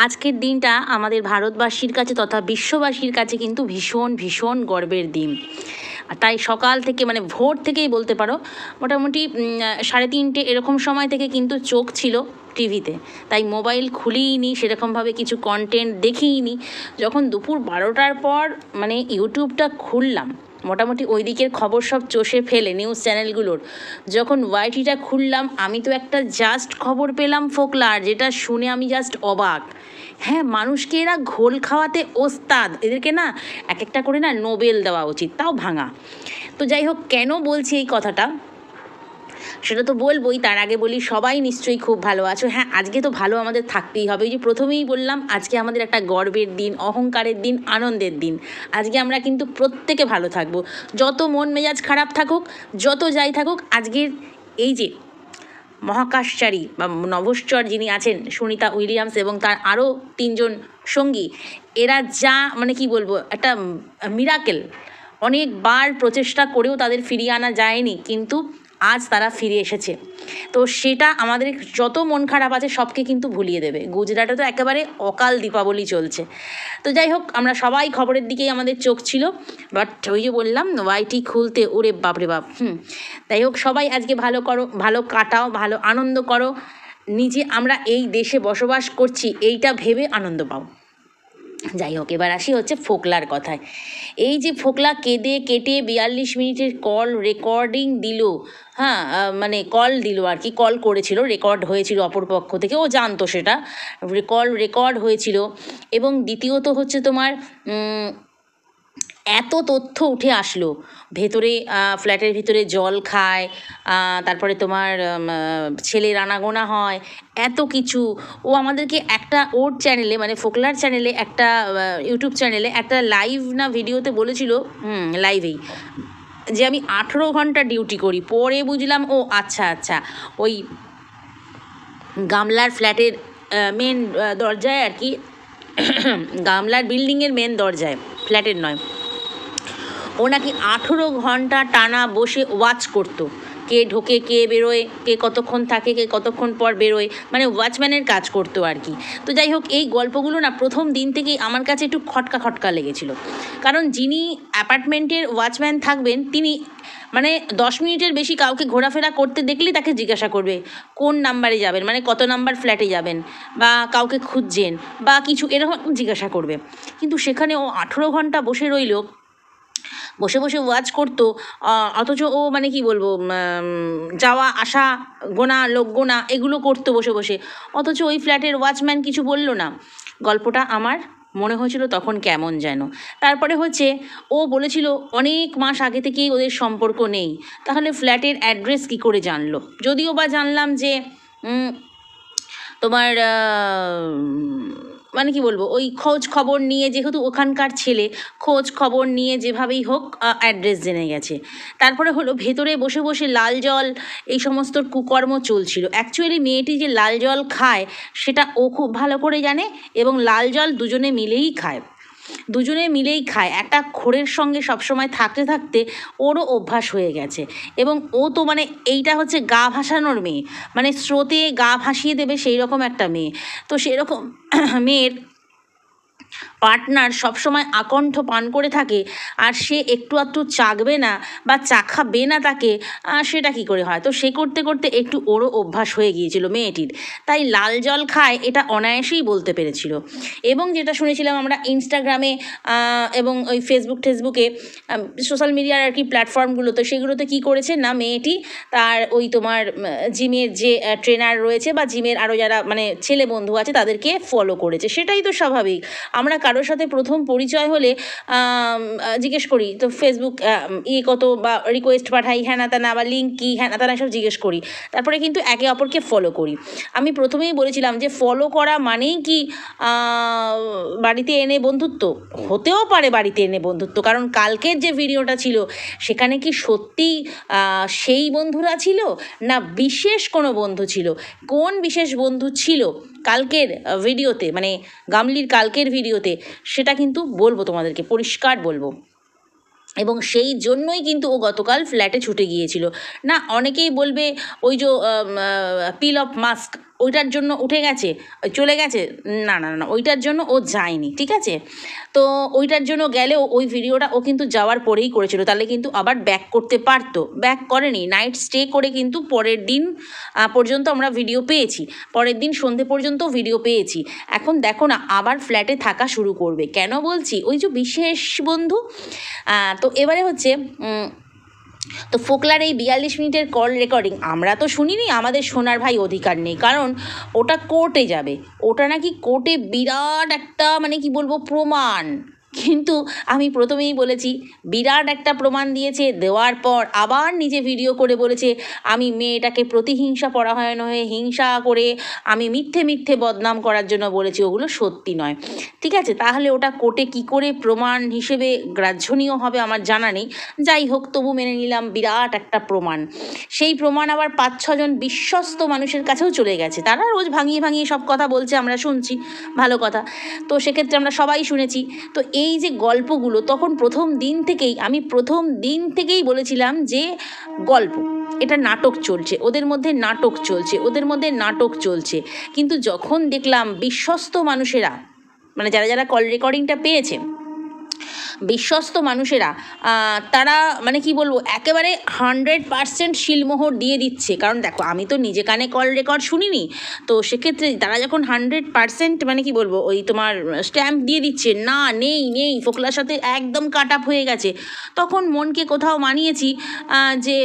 আজকের দিনটা আমাদের ভারতবাসীর কাছে তথা বিশ্ববাসীর কাছে কিন্তু ভীষণ ভীষণ গর্বের দিন। তাই সকাল থেকে মানে ভোর থেকেই বলতে পারো, মোটামুটি 3:30 এরকম সময় থেকে কিন্তু চোখ ছিল টিভিতে। তাই মোবাইল খুলিনি, সেরকমভাবে কিছু কন্টেন্ট দেখিইনি। যখন দুপুর 12টার পর মানে ইউটিউবটা খুললাম, মোটামুটি ওই দিকের খবর সব চষে ফেলে নিউজ চ্যানেলগুলোর, যখন ওয়াইটিটা খুললাম আমি তো একটা জাস্ট খবর পেলাম ফোকলার, যেটা শুনে আমি জাস্ট অবাক। হ্যাঁ, মানুষকে এরা ঘোল খাওয়াতে ওস্তাদ, এদেরকে না এক একটা করে না নোবেল দেওয়া উচিত, তাও ভাঙা। তো যাই হোক, কেন বলছি এই কথাটা সেটা তো বলবোই, তার আগে বলি সবাই নিশ্চয়ই খুব ভালো আছো। হ্যাঁ, আজকে তো ভালো আমাদের থাকতেই হবে। ওই যে প্রথমেই বললাম, আজকে আমাদের একটা গর্বের দিন, অহংকারের দিন, আনন্দের দিন। আজকে আমরা কিন্তু প্রত্যেকে ভালো থাকবো, যত মন মেজাজ খারাপ থাকুক, যত যাই থাকুক। আজকের এই যে মহাকাশচারী বা নভশ্চর যিনি আছেন, সুনিতা উইলিয়ামস এবং তার আরও 3জন সঙ্গী, এরা যা মানে কি বলবো, একটা মিরাকেল। অনেকবার প্রচেষ্টা করেও তাদের ফিরিয়ে আনা যায়নি, কিন্তু আজ তারা ফিরে এসেছে। তো সেটা আমাদের যত মন খারাপ আছে সবকে কিন্তু ভুলিয়ে দেবে। গুজরাটে তো একেবারে অকাল দীপাবলি চলছে। তো যাই হোক, আমরা সবাই খবরের দিকেই আমাদের চোখ ছিল, বাট ওই যে বললাম ওয়াইটি খুলতে ওরে বাপরে বাপ। যাই হোক, সবাই আজকে ভালো করো, ভালো কাটাও, ভালো আনন্দ করো। নিজে আমরা এই দেশে বসবাস করছি এইটা ভেবে আনন্দ পাও। যাই হোক, এবার আসি হচ্ছে ফোকলার কথায়। এই যে ফোকলা কেঁদে কেটে 42 মিনিটের কল রেকর্ডিং দিল, হ্যাঁ মানে কল দিল আর কি, কল করেছিল, রেকর্ড হয়েছিল অপর পক্ষ থেকে, ও জানতো সেটা, কল রেকর্ড হয়েছিল। এবং দ্বিতীয়ত হচ্ছে তোমার এত তথ্য উঠে আসলো, ভেতরে ফ্ল্যাটের ভিতরে জল খায়, তারপরে তোমার ছেলের আনাগোনা হয়, এত কিছু। ও আমাদেরকে একটা ওর চ্যানেলে মানে ফোকলার চ্যানেলে, একটা ইউটিউব চ্যানেলে একটা লাইভ না ভিডিওতে বলেছিল, লাইভেই, যে আমি 18 ঘন্টা ডিউটি করি। পরে বুঝলাম ও আচ্ছা আচ্ছা, ওই গামলার ফ্ল্যাটের মেন দরজায় আর কি, গামলার বিল্ডিংয়ের মেন দরজায়, ফ্ল্যাটের নয়। ও নাকি 18 ঘন্টা টানা বসে ওয়াচ করতো, কে ঢোকে কে বেরোয়, কে কতক্ষণ থাকে, কে কতক্ষণ পর বেরোয়, মানে ওয়াচম্যানের কাজ করতো আর কি। তো যাই হোক, এই গল্পগুলো না প্রথম দিন থেকেই আমার কাছে একটু খটকা খটকা লেগেছিল। কারণ যিনি অ্যাপার্টমেন্টের ওয়াচম্যান থাকবেন, তিনি মানে 10 মিনিটের বেশি কাউকে ঘোরাফেরা করতে দেখলেই তাকে জিজ্ঞাসা করবে কোন নাম্বারে যাবেন, মানে কত নাম্বার ফ্ল্যাটে যাবেন, বা কাউকে খুঁজছেন বা কিছু এরকম জিজ্ঞাসা করবে। কিন্তু সেখানে ও 18 ঘন্টা বসে রইল, বসে বসে ওয়াচ করতো। অথচ ও মানে কি বলবো, যাওয়া আসা গোনা, লোক গোনা, এগুলো করতো বসে বসে। অথচ ওই ফ্ল্যাটের ওয়াচম্যান কিছু বললো না। গল্পটা আমার মনে হয়েছিল তখন কেমন যেন। তারপরে হচ্ছে ও বলেছিল অনেক মাস আগে থেকেই ওদের সম্পর্ক নেই। তাহলে ফ্ল্যাটের অ্যাড্রেস কী করে জানলো? যদিও বা জানলাম যে তোমার মানে কি বলবো, ওই খোঁজ খবর নিয়ে, যেহেতু ওখানকার ছেলে, খোঁজ খবর নিয়ে যেভাবেই হোক অ্যাড্রেস জেনে গেছে। তারপরে হলো ভেতরে বসে বসে লাল জল, এই সমস্ত কুকর্ম চলছিল। অ্যাকচুয়ালি মেয়েটি যে লাল জল খায় সেটা ও খুব ভালো করে জানে, এবং লাল জল দুজনে মিলেই খায়, দুজনে মিলেই খায়। একটা খোরের সঙ্গে সবসময় থাকতে থাকতে ওরও অভ্যাস হয়ে গেছে। এবং ও তো মানে এইটা হচ্ছে গা ভাসানোর মেয়ে, মানে স্রোতে গা ভাসিয়ে দেবে সেই রকম একটা মেয়ে। তো সেরকম মেয়ের পার্টনার সবসময় আকণ্ঠ পান করে থাকে, আর সে একটু আধটু চাখবে না বা চাখাবে না তাকে, সেটা কী করে হয়? তো সে করতে করতে একটু ওরও অভ্যাস হয়ে গিয়েছিল মেয়েটির, তাই লাল জল খায় এটা অনায়াসেই বলতে পেরেছিল। এবং যেটা শুনেছিলাম আমরা ইনস্টাগ্রামে এবং ওই ফেসবুকে, সোশ্যাল মিডিয়ার আর কি প্ল্যাটফর্মগুলোতে, সেগুলোতে কী করেছে না, মেয়েটি তার ওই তোমার জিমের যে ট্রেনার রয়েছে বা জিমের আরও যারা মানে ছেলে বন্ধু আছে তাদেরকে ফলো করেছে। সেটাই তো স্বাভাবিক। আমরা কারোর সাথে প্রথম পরিচয় হলে জিজ্ঞেস করি তো ফেসবুক কত বা রিকোয়েস্ট পাঠাই, হ্যাঁ না তা না, বা লিঙ্ক কী, হ্যাঁ না তা না, সব জিজ্ঞেস করি। তারপরে কিন্তু একে অপরকে ফলো করি। আমি প্রথমেই বলেছিলাম যে ফলো করা মানেই কি বাড়িতে এনে বন্ধুত্ব? হতেও পারে বাড়িতে এনে বন্ধুত্ব, কারণ কালকের যে ভিডিওটা ছিল সেখানে কি সত্যিই সেই বন্ধুরা ছিল, না বিশেষ কোনো বন্ধু ছিল? কোন বিশেষ বন্ধু ছিল কালকের ভিডিওতে, মানে গামলির কালকের ভিডিওতে, সেটা কিন্তু বলবো তোমাদেরকে, পরিষ্কার বলবো। এবং সেই জন্যই কিন্তু ও গতকাল ফ্ল্যাটে ছুটে গিয়েছিল। না, অনেকেই বলবে ওই যে পিল অফ মাস্ক, ওইটার জন্য উঠে গেছে, চলে গেছে, না না না, ওইটার জন্য ও যায়নি, ঠিক আছে? তো ওইটার জন্য গেলেও ওই ভিডিওটা ও কিন্তু যাওয়ার পরেই করেছিল, তাহলে কিন্তু আবার ব্যাক করতে পারতো, ব্যাক করেনি, নাইট স্টে করে কিন্তু পরের দিন পর্যন্ত আমরা ভিডিও পেয়েছি, পরের দিন সন্ধে পর্যন্ত ভিডিও পেয়েছি। এখন দেখো না আবার ফ্ল্যাটে থাকা শুরু করবে, কেন বলছি? ওই যে বিশেষ বন্ধু। তো এবারে হচ্ছে তো ফোকলার এই 42 মিনিটের কল রেকর্ডিং আমরা তো শুনিনি, আমাদের শোনার ভাই অধিকার নেই, কারণ ওটা কোর্টে যাবে, ওটা নাকি কোর্টে বিরাট একটা মানে কি বলবো প্রমাণ। কিন্তু আমি প্রথমেই বলেছি বিরাট একটা প্রমাণ দিয়েছে, দেওয়ার পর আবার নিজে ভিডিও করে বলেছে আমি মেয়েটাকে প্রতিহিংসা পরায়ণ হয়ে হিংসা করে আমি মিথ্যে মিথ্যে বদনাম করার জন্য বলেছি, ওগুলো সত্যি নয়, ঠিক আছে? তাহলে ওটা কোর্টে কী করে প্রমাণ হিসেবে গ্রাহ্যনীয় হবে আমার জানা নেই, যাই হোক তবু মেনে নিলাম বিরাট একটা প্রমাণ। সেই প্রমাণ আবার 5-6 জন বিশ্বস্ত মানুষের কাছেও চলে গেছে, তারা রোজ ভাঙিয়ে ভাঙিয়ে সব কথা বলছে, আমরা শুনছি, ভালো কথা। তো সেক্ষেত্রে আমরা সবাই শুনেছি। তো এই যে গল্পগুলো তখন প্রথম দিন থেকেই বলেছিলাম যে গল্প, এটা নাটক চলছে, ওদের মধ্যে নাটক চলছে, ওদের মধ্যে নাটক চলছে। কিন্তু যখন দেখলাম বিশ্বস্ত মানুষেরা, মানে যারা যারা কল রেকর্ডিংটা পেয়েছে, বিশ্বস্ত মানুষেরা তারা মানে কি বলবো একেবারে 100% শিলমোহর দিয়ে দিচ্ছে। কারণ দেখো আমি তো নিজে কানে কল রেকর্ড শুনিনি, তো সেক্ষেত্রে তারা যখন 100% মানে কি বলবো ওই তোমার স্ট্যাম্প দিয়ে দিচ্ছে, না নেই নেই ফোকলার সাথে একদম কাট আপ হয়ে গেছে, তখন মনকে কোথাও মানিয়েছি যে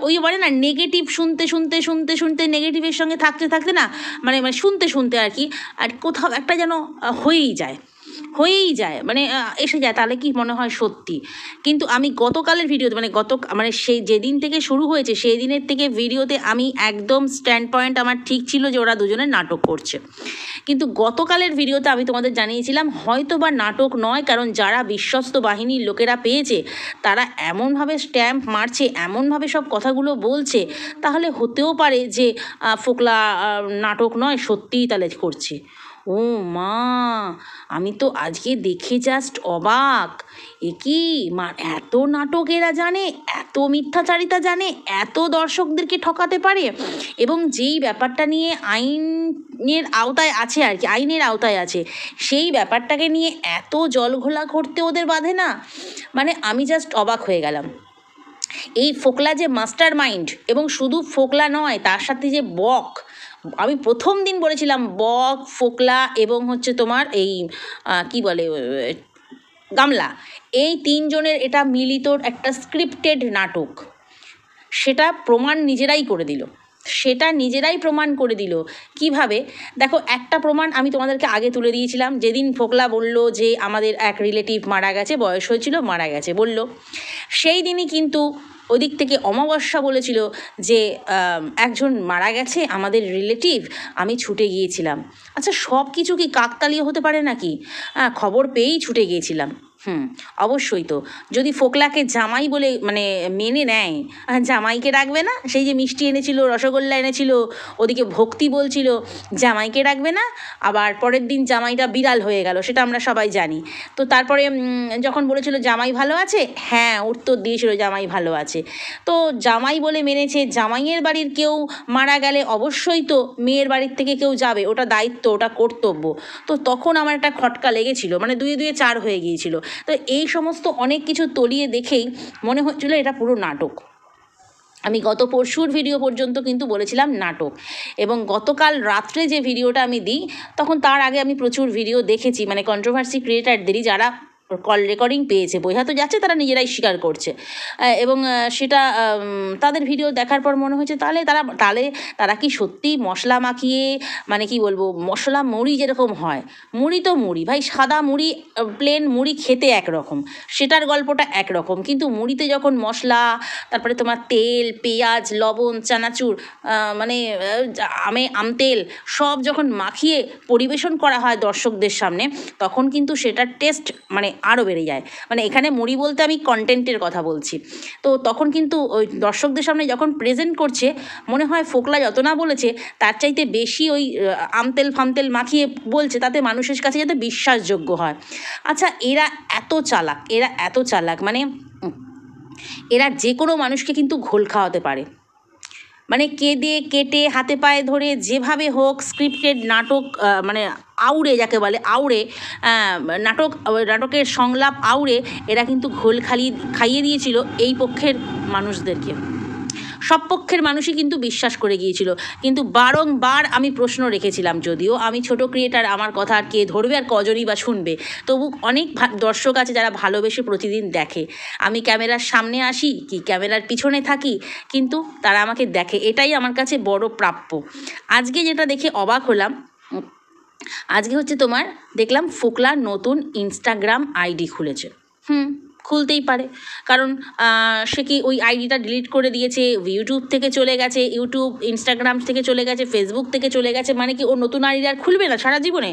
ওই বলে না নেগেটিভ শুনতে শুনতে শুনতে শুনতে নেগেটিভের সঙ্গে থাকতে থাকতে না মানে শুনতে শুনতে আর কি, আর কোথাও একটা যেন হয়েই যায় মানে এসে যায়, তাহলে কি মনে হয় সত্যি। কিন্তু আমি গতকালের ভিডিওতে মানে সেই যেদিন থেকে শুরু হয়েছে সেই দিনের থেকে ভিডিওতে আমি একদম স্ট্যান্ড পয়েন্ট আমার ঠিক ছিল যে ওরা দুজনে নাটক করছে। কিন্তু গতকালের ভিডিওতে আমি তোমাদের জানিয়েছিলাম হয়তো বা নাটক নয়, কারণ যারা বিশ্বস্ত বাহিনীর লোকেরা পেয়েছে তারা এমনভাবে স্ট্যাম্প মারছে, এমনভাবে সব কথাগুলো বলছে, তাহলে হতেও পারে যে ফোকলা নাটক নয়, সত্যিই তাহলে করছে। ও মা, আমি তো আজকে দেখে জাস্ট অবাক, এ কি এত নাটক এরা জানে, এত মিথ্যাচারিতা জানে, এত দর্শকদেরকে ঠকাতে পারে, এবং যেই ব্যাপারটা নিয়ে আইনের আওতায় আছে আর কি, আইনের আওতায় আছে, সেই ব্যাপারটাকে নিয়ে এত জলঘোলা করতে ওদের বাধে না, মানে আমি জাস্ট অবাক হয়ে গেলাম। এই ফোকলা যে মাস্টার মাইন্ড, এবং শুধু ফোকলা নয় তার সাথে যে বক, আমি প্রথম দিন বলেছিলাম বক, ফোকলা এবং হচ্ছে তোমার এই কি বলে গামলা, এই তিনজনের এটা মিলিত একটা স্ক্রিপ্টেড নাটক, সেটা নিজেরাই প্রমাণ করে দিল। কিভাবে? দেখো একটা প্রমাণ আমি তোমাদেরকে আগে তুলে দিয়েছিলাম, যেদিন ফোকলা বলল যে আমাদের এক রিলেটিভ মারা গেছে, বয়স হয়েছিল মারা গেছে বলল, সেই দিনই কিন্তু ওদিক থেকে অমাবস্যা বলেছিল যে একজন মারা গেছে আমাদের রিলেটিভ, আমি ছুটে গিয়েছিলাম। আচ্ছা সব কিছু কি কাকতালীয় হতে পারে নাকি? খবর পেয়েই ছুটে গিয়েছিলাম। অবশ্যই তো, যদি ফোকলাকে জামাই বলে মানে মেনে নেয়, জামাইকে রাখবে না? সেই যে মিষ্টি এনেছিল, রসগোল্লা এনেছিল, ওদিকে ভক্তি বলছিল জামাইকে রাখবে না, আবার পরের দিন জামাইটা বিড়াল হয়ে গেল, সেটা আমরা সবাই জানি। তো তারপরে যখন বলেছিল জামাই ভালো আছে, হ্যাঁ উত্তর দিয়েছিল জামাই ভালো আছে, তো জামাই বলে মেনেছে। জামাইয়ের বাড়ির কেউ মারা গেলে অবশ্যই তো মেয়ের বাড়ির থেকে কেউ যাবে, ওটা দায়িত্ব, ওটা কর্তব্য। তো তখন আমার একটা খটকা লেগেছিল, মানে 2 2 4 হয়ে গিয়েছিল। তো এই সমস্ত অনেক কিছু তলিয়ে দেখেই মনে হচ্ছিল এটা পুরো নাটক। আমি গত পরশুর ভিডিও পর্যন্ত কিন্তু বলেছিলাম নাটক, এবং গতকাল রাত্রে যে ভিডিওটা আমি দিই তখন তার আগে আমি প্রচুর ভিডিও দেখেছি, মানে কন্ট্রোভার্সি ক্রিয়েটারদেরই যারা কল রেকর্ডিং পেয়েছে, বোঝা তো যাচ্ছে তারা নিজেরাই স্বীকার করছে, এবং সেটা তাদের ভিডিও দেখার পর মনে হয়েছে তারা কি সত্যিই মশলা মাখিয়ে, মানে কি বলবো মশলা মুড়ি যেরকম হয়, মুড়ি তো মুড়ি ভাই, সাদা মুড়ি প্লেন মুড়ি খেতে একরকম, সেটার গল্পটা একরকম, কিন্তু মুড়িতে যখন মশলা, তারপরে তোমার তেল, পেঁয়াজ, লবণ, চানাচুর, মানে আমতেল সব যখন মাখিয়ে পরিবেশন করা হয় দর্শকদের সামনে, তখন কিন্তু সেটার টেস্ট মানে আরও বেড়ে যায়। মানে এখানে মুড়ি বলতে আমি কন্টেন্টের কথা বলছি। তো তখন কিন্তু ওই দর্শকদের সামনে যখন প্রেজেন্ট করছে, মনে হয় ফোকলা যত না বলেছে তার চাইতে বেশি ওই আমতেল ফামতেল মাখিয়ে বলছে, তাতে মানুষের কাছে যাতে বিশ্বাসযোগ্য হয়। আচ্ছা এরা এত চালাক মানে এরা যে কোনো মানুষকে কিন্তু ঘোল খাওয়াতে পারে, মানে কেঁদে কেটে হাতে পায়ে ধরে যেভাবে হোক স্ক্রিপ্টেড নাটক মানে আউড়ে যাকে বলে আউড়ে নাটকের সংলাপ আউড়ে এরা কিন্তু ঘোল খাইয়ে দিয়েছিল এই পক্ষের মানুষদেরকে। সব পক্ষের মানুষই কিন্তু বিশ্বাস করে গিয়েছিল, কিন্তু বারংবার আমি প্রশ্ন রেখেছিলাম, যদিও আমি ছোট ক্রিয়েটার, আমার কথা আর কে ধরবে আর কজনই বা শুনবে, তবু অনেক দর্শক আছে যারা ভালোবেসে প্রতিদিন দেখে। আমি ক্যামেরার সামনে আসি কি ক্যামেরার পিছনে থাকি, কিন্তু তারা আমাকে দেখে, এটাই আমার কাছে বড় প্রাপ্য। আজকে যেটা দেখে অবাক হলাম, আজকে হচ্ছে তোমার দেখলাম ফোকলা নতুন ইনস্টাগ্রাম আইডি খুলেছে। খুলতেই পারে, কারণ সে কি ওই আইডিটা ডিলিট করে দিয়েছে, ইউটিউব থেকে চলে গেছে, ইনস্টাগ্রাম থেকে চলে গেছে, ফেসবুক থেকে চলে গেছে, মানে কি ও নতুন আইডি আর খুলবে না সারা জীবনে?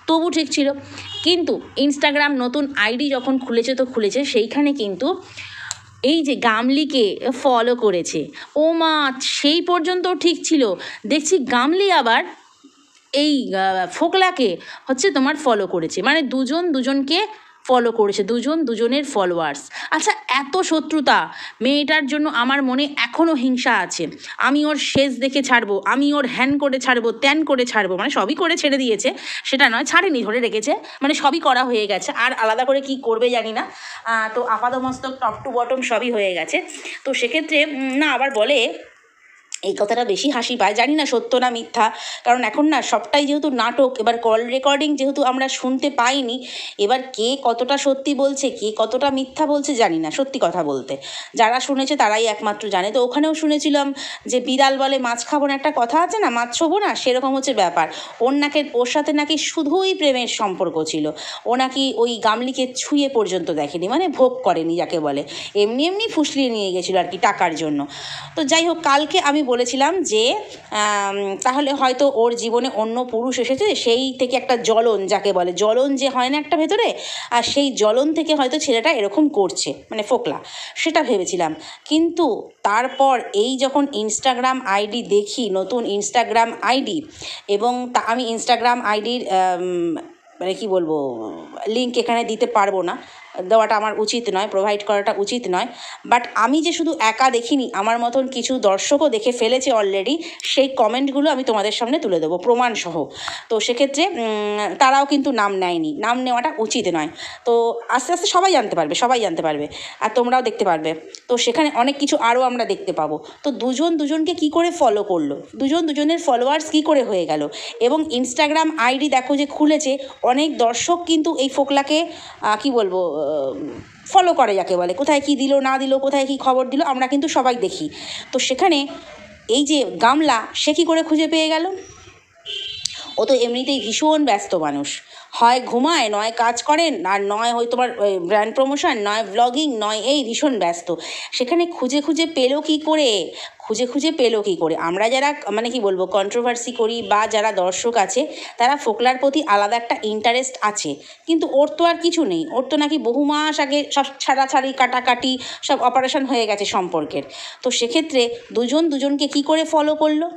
তবু ঠিক ছিল। কিন্তু ইনস্টাগ্রাম নতুন আইডি যখন খুলেছে তো খুলেছে, সেইখানে কিন্তু এই যে গামলিকে ফলো করেছে। ও মা, সেই পর্যন্ত ঠিক ছিল, দেখছি গামলি আবার এই ফোকলাকে হচ্ছে তোমার ফলো করেছে, মানে দুজন দুজনকে ফলো করেছে, দুজন দুজনের ফলোয়ার্স। আচ্ছা, এত শত্রুতা মেয়েটার জন্য আমার মনে এখনও হিংসা আছে। আমি ওর শেষ দেখে ছাড়বো, আমি ওর হ্যান করে ছাড়বো, ত্যান করে ছাড়বো, মানে সবই করে ছেড়ে দিয়েছে, সেটা নয়, ছাড়েনি, ধরে রেখেছে, মানে সবই করা হয়ে গেছে, আর আলাদা করে কি করবে জানি না। তো আপাদমস্তক টপ টু বটম সবই হয়ে গেছে। তো সেক্ষেত্রে না আবার বলে, এই কথাটা বেশি হাসি পায়, জানি না সত্য না মিথ্যা, কারণ এখন না সবটাই যেহেতু নাটক, এবার কল রেকর্ডিং যেহেতু আমরা শুনতে পাইনি, এবার কে কতটা সত্যি বলছে কে কতটা মিথ্যা বলছে জানি না। সত্যি কথা বলতে যারা শুনেছে তারাই একমাত্র জানে। তো ওখানেও শুনেছিলাম যে বিড়াল বলে মাছ খাবো না, একটা কথা আছে না, মাছ ছোবো না, সেরকম হচ্ছে ব্যাপার। ওর সাথে নাকি শুধুই প্রেমের সম্পর্ক ছিল, ও নাকি ওই গামলিকে ছুঁয়ে পর্যন্ত দেখেনি, মানে ভোগ করেনি যাকে বলে, এমনি এমনি ফুসলিয়ে নিয়ে গেছিলো আর কি টাকার জন্য। তো যাই হোক, কালকে আমি বলেছিলাম যে তাহলে হয়তো ওর জীবনে অন্য পুরুষ এসেছে, সেই থেকে একটা জ্বলন যাকে বলে, জ্বলন যে হয় না একটা ভেতরে, আর সেই জ্বলন থেকে হয়তো ছেলেটা এরকম করছে, মানে ফোকলা, সেটা ভেবেছিলাম। কিন্তু তারপর এই যখন ইনস্টাগ্রাম আইডি দেখি, নতুন ইনস্টাগ্রাম আইডি, এবং আমি ইনস্টাগ্রাম আইডির মানে কি বলবো, লিঙ্ক এখানে দিতে পারবো না, দেওয়াটা আমার উচিত নয়, প্রোভাইড করাটা উচিত নয়, বাট আমি যে শুধু একা দেখিনি, আমার মতন কিছু দর্শকও দেখে ফেলেছে অলরেডি, সেই কমেন্টগুলো আমি তোমাদের সামনে তুলে দেবো প্রমাণসহ। তো সেক্ষেত্রে তারাও কিন্তু নাম নেয়নি, নাম নেওয়াটা উচিত নয়। তো আস্তে আস্তে সবাই জানতে পারবে, আর তোমরাও দেখতে পারবে। তো সেখানে অনেক কিছু আরও আমরা দেখতে পাবো। তো দুজন দুজনকে কি করে ফলো করলো, দুজন দুজনের ফলোয়ার্স কি করে হয়ে গেল, এবং ইনস্টাগ্রাম আইডি দেখো যে খুলেছে, অনেক দর্শক কিন্তু এই ফোকলাকে কি বলবো ফলো করে যাকে বলে, কোথায় কি দিল না দিল, কোথায় কি খবর দিল, আমরা কিন্তু সবাই দেখি। তো সেখানে এই যে গামলা, সে কী করে খুঁজে পেয়ে গেল? ও তো এমনিতেই ভীষণ ব্যস্ত মানুষ, হয় ঘুমায়, নয় কাজ করেন, আর নয় হয়তো তোমার ব্র্যান্ড প্রমোশন, নয় ব্লগিং, নয় এই ভীষণ ব্যস্ত। সেখানে খুঁজে পেলো কী করে? আমরা যারা মানে কি বলবো কন্ট্রোভার্সি করি বা যারা দর্শক আছে, তারা ফোকলার প্রতি আলাদা একটা ইন্টারেস্ট আছে, কিন্তু ওর তো আর কিছু নেই। ওর তো নাকি বহু মাস আগে সব ছাড়াছাড়ি কাটাকাটি সব অপারেশন হয়ে গেছে সম্পর্কের। তো সেক্ষেত্রে দুজন দুজনকে কি করে ফলো করলো?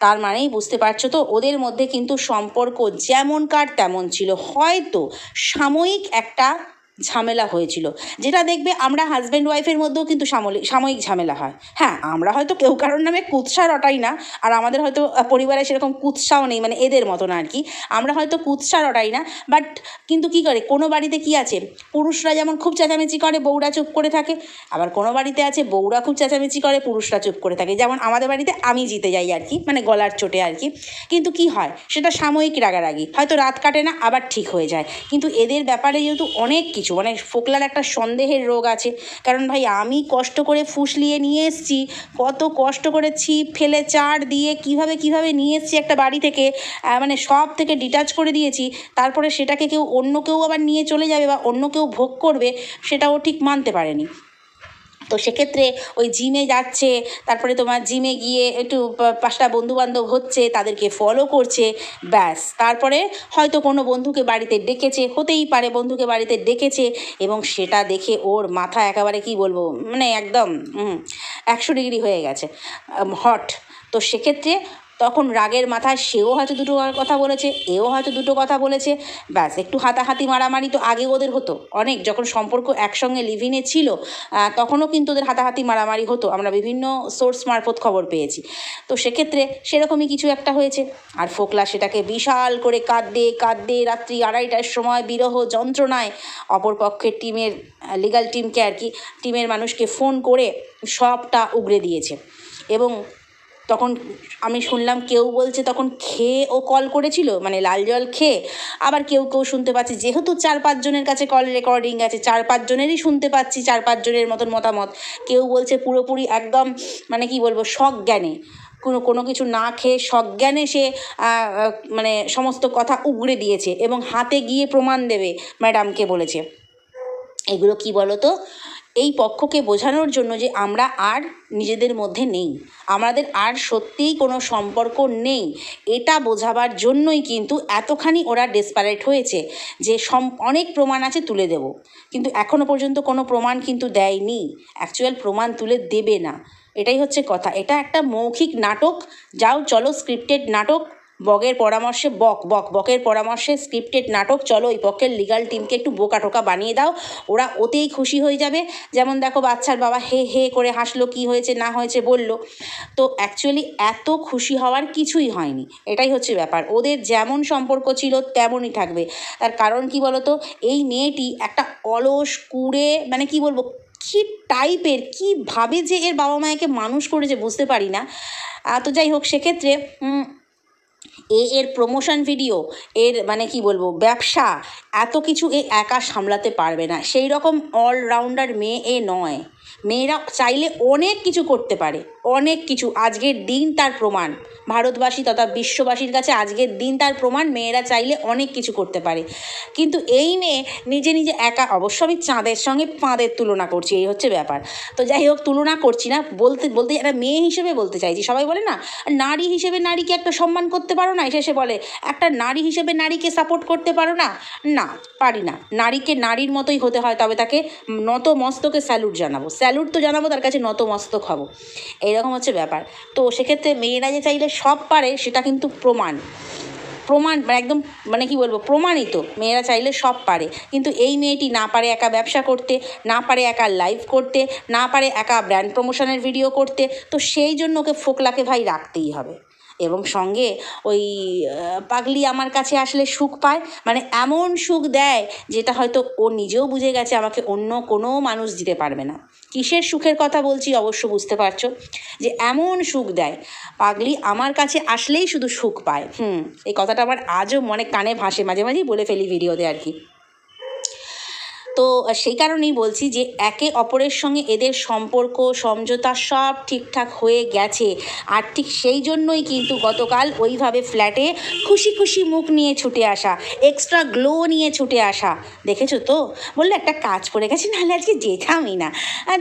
তার মানেই বুঝতে পারছো তো, ওদের মধ্যে কিন্তু সম্পর্ক যেমনকার তেমন ছিল, হয়তো সাময়িক একটা ঝামেলা হয়েছিল, যেটা দেখবে আমরা হাজব্যান্ড ওয়াইফের মধ্যেও কিন্তু সাময়িক ঝামেলা হয়। হ্যাঁ, আমরা হয়তো কেউ কারোর নামে কুৎসা রটাই না, আর আমাদের হয়তো পরিবারে সেরকম কুৎসাও নেই, মানে এদের মতন আর কি, আমরা হয়তো কুৎসা রটাই না, বাট কিন্তু কী করে, কোনো বাড়িতে কি আছে, পুরুষরা যেমন খুব চেঁচামেচি করে, বউরা চুপ করে থাকে, আবার কোনো বাড়িতে আছে বউরা খুব চেঁচামেচি করে, পুরুষরা চুপ করে থাকে, যেমন আমাদের বাড়িতে আমি জিতে যাই আর কি, মানে গলার চোটে আর কি। কিন্তু কি হয়, সেটা সাময়িক রাগারাগি, হয়তো রাত কাটে না, আবার ঠিক হয়ে যায়। কিন্তু এদের ব্যাপারে যেহেতু অনেক কিছু, মানে ফোকলার একটা সন্দেহের রোগ আছে, কারণ ভাই আমি কষ্ট করে ফুসলিয়ে নিয়ে এসছি, কত কষ্ট করে ছিপ ফেলে চার দিয়ে কিভাবে নিয়ে এসছি একটা বাড়ি থেকে, মানে সব থেকে ডিটাচ করে দিয়েছি, তারপরে সেটাকে অন্য কেউ আবার নিয়ে চলে যাবে বা অন্য কেউ ভোগ করবে, সেটাও ঠিক মানতে পারেনি। তো সেক্ষেত্রে ওই জিমে যাচ্ছে, তারপরে তোমার জিমে গিয়ে একটু 5টা বন্ধুবান্ধব হচ্ছে, তাদেরকে ফলো করছে, ব্যাস। তারপরে হয়তো কোনো বন্ধুকে বাড়িতে ডেকেছে, হতেই পারে বন্ধুকে বাড়িতে ডেকেছে, এবং সেটা দেখে ওর মাথা একেবারে কি বলবো, মানে একদম 100 ডিগ্রি হয়ে গেছে, হট। তো সেক্ষেত্রে তখন রাগের মাথায় সেও হয়তো দুটো কথা বলেছে, এও হয়তো দুটো কথা বলেছে, ব্যাস একটু হাতাহাতি মারামারি তো আগে ওদের হতো অনেক, যখন সম্পর্ক একসঙ্গে লিভিনে ছিল তখনও কিন্তু ওদের হাতাহাতি মারামারি হতো, আমরা বিভিন্ন সোর্স মারফত খবর পেয়েছি। তো সেক্ষেত্রে সেরকমই কিছু একটা হয়েছে। আর ফোকলা সেটাকে বিশাল করে কাঁদতে রাত্রি 2:30টার সময় বিরহ যন্ত্রণায় অপরপক্ষের টিমের লিগাল টিমকে আর কি, টিমের মানুষকে ফোন করে সবটা উগরে দিয়েছে। এবং তখন আমি শুনলাম কেউ বলছে তখন খেয়ে ও কল করেছিল, মানে লাল জল খেয়ে। আবার কেউ শুনতে পাচ্ছি, যেহেতু 4-5 জনের কাছে কল রেকর্ডিং আছে, 4-5 জনেরই শুনতে পাচ্ছি 4-5 জনের মতন মতামত। কেউ বলছে পুরোপুরি একদম মানে কি বলবো সজ্ঞানে, কোনো কিছু না খেয়ে সজ্ঞানে সে মানে সমস্ত কথা উগরে দিয়েছে এবং হাতে গিয়ে প্রমাণ দেবে ম্যাডামকে বলেছে। এগুলো কি বলো তো, এই পক্ষকে বোঝানোর জন্য যে আমরা আর নিজেদের মধ্যে নেই, আমাদের আর সত্যিই কোনো সম্পর্ক নেই, এটা বোঝাবার জন্যই কিন্তু এতখানি ওরা ডেসপারেট হয়েছে যে অনেক প্রমাণ আছে তুলে দেব, কিন্তু এখনও পর্যন্ত কোনো প্রমাণ কিন্তু দেয়নি, অ্যাকচুয়াল প্রমাণ তুলে দেবে না, এটাই হচ্ছে কথা। এটা একটা মৌখিক নাটক, যাও চলো স্ক্রিপ্টেড নাটক, বকের পরামর্শে স্ক্রিপ্টেড নাটক, চলো ওই পক্ষের লিগাল টিমকে একটু বোকা টোকা বানিয়ে দাও, ওরা ওতেই খুশি হয়ে যাবে। যেমন দেখো বাচ্চার বাবা হে হে করে হাসলো, কি হয়েছে না হয়েছে বলল, তো অ্যাকচুয়ালি এত খুশি হওয়ার কিছুই হয়নি, এটাই হচ্ছে ব্যাপার। ওদের যেমন সম্পর্ক ছিল তেমনই থাকবে। তার কারণ কি বলতো, এই মেয়েটি একটা অলস কুড়ে, মানে কি বলবো, কী টাইপের, কীভাবে যে এর বাবা মায়েকে মানুষ করেছে বুঝতে পারি না। তো যাই হোক, সেক্ষেত্রে এর প্রমোশন ভিডিও, এর মানে কি বলবো ব্যবসা, এত কিছু এ একা সামলাতে পারবে না, সেই রকম অলরাউন্ডার মেয়ে এ নয়। মেয়েরা চাইলে অনেক কিছু করতে পারে, অনেক কিছু, আজকের দিন তার প্রমাণ, ভারতবাসী তথা বিশ্ববাসীর কাছে আজকের দিন তার প্রমাণ, মেয়েরা চাইলে অনেক কিছু করতে পারে। কিন্তু এই মেয়ে নিজে একা, অবশ্য আমি চাঁদের সঙ্গে পাঁদের তুলনা করছি, এই হচ্ছে ব্যাপার। তো যাই হোক, তুলনা করছি না, বলতে একটা মেয়ে হিসেবে বলতে চাইছি। সবাই বলে না নারী হিসেবে নারীকে একটা সম্মান করতে পারো না, এসে বলে একটা নারী হিসেবে নারীকে সাপোর্ট করতে পারো না, না পারি না, নারীকে নারীর মতোই হতে হয়, তবে তাকে নত মস্তকে স্যালুট তো জানাবো, তার কাছে নত মস্তক হবো, এইরকম হচ্ছে ব্যাপার। তো সেক্ষেত্রে মেয়েরা যে চাইলে সব পারে সেটা কিন্তু প্রমাণ একদম মানে কি বলবো প্রমাণিত, মেয়েরা চাইলে সব পারে। কিন্তু এই মেয়েটি না পারে একা ব্যবসা করতে, না পারে একা লাইভ করতে, না পারে একা ব্র্যান্ড প্রমোশনের ভিডিও করতে, তো সেই জন্য ওকে ফোকলাকে ভাই রাখতেই হবে। এবং সঙ্গে ওই পাগলি আমার কাছে আসলে সুখ পায়, মানে এমন সুখ দেয় যেটা হয়তো ও নিজেও বুঝে গেছে আমাকে অন্য কোনো মানুষ দিতে পারবে না। কিসের সুখের কথা বলছি অবশ্য বুঝতে পারছো, যে এমন সুখ দেয়, পাগলি আমার কাছে আসলেই শুধু সুখ পায়। এই কথাটা আমার আজও মনে কানে ভাসে, মাঝে মাঝেই বলে ফেলি ভিডিওতে আর কি। তো সেই কারণেই বলছি যে একে অপরের সঙ্গে এদের সম্পর্ক সমঝোতা সব ঠিকঠাক হয়ে গেছে, আর ঠিক সেই জন্যই কিন্তু গতকাল ওইভাবে ফ্ল্যাটে খুশি মুখ নিয়ে ছুটে আসা, এক্সট্রা গ্লো নিয়ে ছুটে আসা, দেখেছো তো? বললো একটা কাজ পড়ে গেছে, নাহলে আজকে যেতামই না।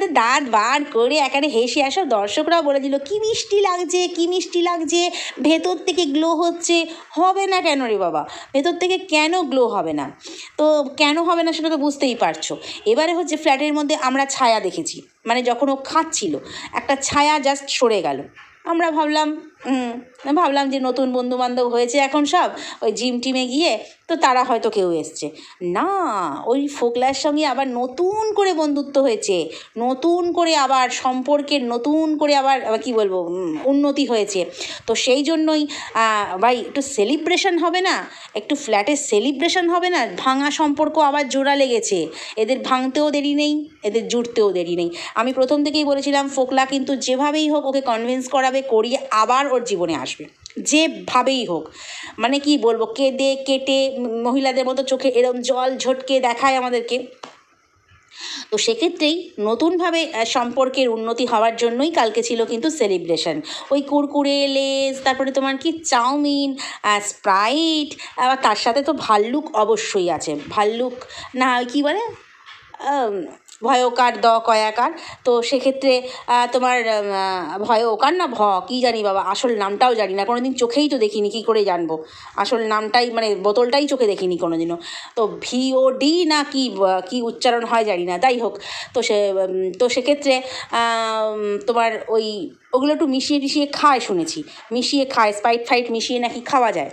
তো দাঁত বার করে একেবারে হেসে আসা, দর্শকরাও বলে দিল কি মিষ্টি লাগছে, ভেতর থেকে গ্লো হচ্ছে। হবে না কেন রে বাবা, ভেতর থেকে কেন গ্লো হবে না? তো কেন হবে না সেটা তো বুঝতেই পারছো। এবারে হচ্ছে ফ্ল্যাটের মধ্যে আমরা ছায়া দেখেছি, মানে যখন ও খাচ্ছিল একটা ছায়া জাস্ট সরে গেল, আমরা ভাবলাম যে নতুন বন্ধুবান্ধব হয়েছে এখন সব, ওই জিম টিমে গিয়ে তো তারা হয়তো কেউ এসছে না, ওই ফোকলার সঙ্গে আবার নতুন করে বন্ধুত্ব হয়েছে, নতুন করে আবার সম্পর্কের নতুন করে আবার কি বলবো উন্নতি হয়েছে। তো সেই জন্যই ভাই একটু সেলিব্রেশন হবে না, একটু ফ্ল্যাটের সেলিব্রেশন হবে না, ভাঙা সম্পর্ক আবার জোড়া লেগেছে, এদের ভাঙতেও দেরি নেই, এদের জুড়তেও দেরি নেই। আমি প্রথম থেকেই বলেছিলাম ফোকলা কিন্তু যেভাবেই হোক ওকে কনভিন্স করিয়ে আবার ওর জীবনে আসবে, যেভাবেই হোক, মানে কি বলবো কেঁদে কেটে মহিলাদের মতো চোখে এরম জল ঝটকে দেখায় আমাদেরকে। তো সেক্ষেত্রেই নতুনভাবে সম্পর্কের উন্নতি হওয়ার জন্যই কালকে ছিল কিন্তু সেলিব্রেশন, ওই কুরকুরে লেস, তারপরে তোমার কি চাউমিন, স্প্রাইট, আবার তার সাথে তো ভাল্লুক অবশ্যই আছে, ভাল্লুক না কি বলে ভয়কার কয়াকার, তো সেক্ষেত্রে তোমার ভয়কার না কী জানি বাবা, আসল নামটাও জানি না, কোনো দিন চোখেই তো দেখিনি, কী করে জানবো আসল নামটাই, মানে বোতলটাই চোখে দেখিনি কোনো দিনও। তো VOD না কি উচ্চারণ হয় জানি না, তাই হোক। তো সেক্ষেত্রে তোমার ওগুলো একটু মিশিয়ে টিশিয়ে খায় শুনেছি, মিশিয়ে খায়, স্প্রাইট ফ্রাইট মিশিয়ে নাকি খাওয়া যায়।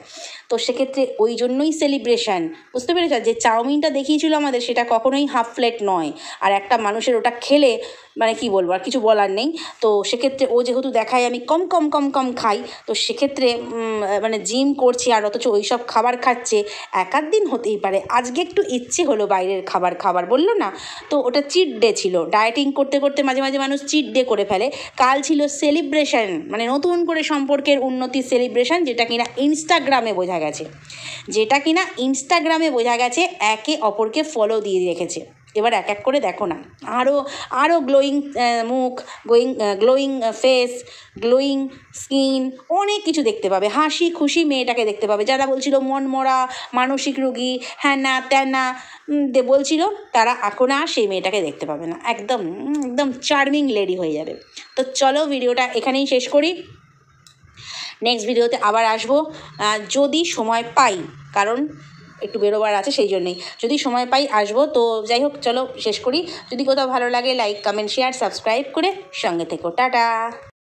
তো সেক্ষেত্রে ওই জন্যই সেলিব্রেশন, বুঝতে পেরেছ? যে চাউমিনটা দেখিয়েছিল আমাদের সেটা কখনোই হাফ প্লেট নয়, আর একটা মানুষের ওটা খেলে মানে কি বলবো, আর কিছু বলার নেই। তো সেক্ষেত্রে ও যেহেতু দেখায় আমি কম কম কম কম খাই, তো সেক্ষেত্রে মানে জিম করছি আর অথচ ওই সব খাবার খাচ্ছে, এক আধ দিন হতেই পারে। আজকে একটু ইচ্ছে হলো বাইরের খাবার বললো না, তো ওটা চিট ডে ছিল। ডায়েটিং করতে করতে মাঝে মাঝে মানুষ চিট ডে করে ফেলে। কাল ছিল সেলিব্রেশন, মানে নতুন করে সম্পর্কের উন্নতির সেলিব্রেশন, যেটা কিনা ইনস্টাগ্রামে বোঝা গেছে, একে অপরকে ফলো দিয়ে রেখেছে। এবার এক এক করে দেখো না, আরও গ্লোয়িং মুখ, গ্লোয়িং ফেস, গ্লোয়িং স্কিন, অনেক কিছু দেখতে পাবে। হাসি খুশি মেয়েটাকে দেখতে পাবে। যারা বলছিল মন মরা, মানসিক রোগী, হ্যাঁ না ত্যানা বলছিল, তারা এখন আর সেই মেয়েটাকে দেখতে পাবে না। একদম একদম চার্মিং লেডি হয়ে যাবে। তো চলো ভিডিওটা এখানেই শেষ করি, নেক্সট ভিডিওতে আবার আসবো যদি সময় পাই, কারণ একটু বেরোবার আছে, সেই জন্যই যদি সময় পাই আসবো। তো যাই হোক, চলো শেষ করি। যদি কোথাও ভালো লাগে লাইক কমেন্ট শেয়ার সাবস্ক্রাইব করে সঙ্গে থেকো। টাটা।